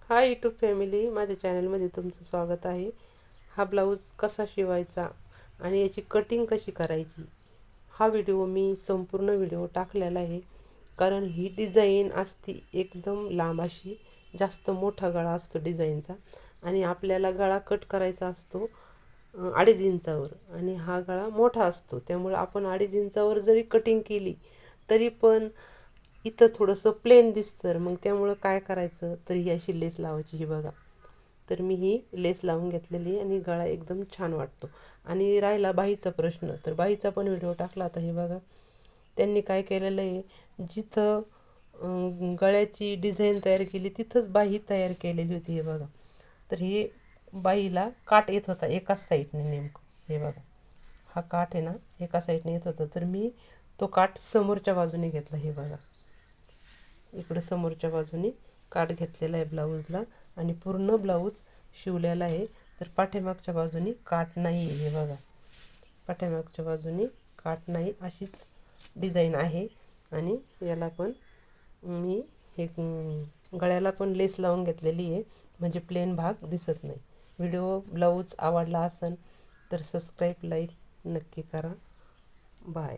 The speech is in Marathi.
हाय यूट्यूब फॅमिली, माझ्या चॅनलमध्ये तुमचं स्वागत आहे. हा ब्लाऊज कसा शिवायचा आणि याची कटिंग कशी करायची हा व्हिडिओ मी संपूर्ण व्हिडिओ टाकलेला आहे. कारण ही डिझाईन असती एकदम लांब अशी, जास्त मोठा गळा असतो डिझाईनचा आणि आपल्याला गळा कट करायचा असतो 2.5 इंचावर आणि हा गळा मोठा असतो. त्यामुळे आपण 2.5 इंचावर जरी कटिंग केली तरी पण इथं थोडंसं प्लेन दिसतं. मग त्यामुळं काय करायचं, तर ही अशी लेस लावायची. ही बघा, तर मी ही लेस लावून घेतलेली आणि गळा एकदम छान वाटतो. आणि राहिला बाहीचा प्रश्न, तर बाहीचा पण व्हिडिओ टाकला होता. हे बघा, त्यांनी काय केलेलं आहे, जिथं गळ्याची डिझाईन तयार केली तिथंच बाही तयार केलेली होती. हे बघा, तर ही बाईला काट येत होता एकाच साईडने नेमकं. हे बघा, हा काठ आहे ना, एका साईडने येत होता, तर मी तो काठ समोरच्या बाजूने घेतला. हे बघा, इकडं समोरच्या बाजूने काठ घेतलेला आहे ब्लाऊजला आणि पूर्ण ब्लाऊज शिवलेला आहे. तर पाठीमागच्या बाजूने काठ नाही. हे बघा, पाठीमागच्या बाजूने काठ नाही, अशीच डिझाईन आहे. आणि याला पण मी हे गळ्याला पण लेस लावून घेतलेली आहे, म्हणजे प्लेन भाग दिसत नाही. व्हिडिओ ब्लाऊज आवडला असेल तर सबस्क्राईब, लाईक नक्की करा. बाय.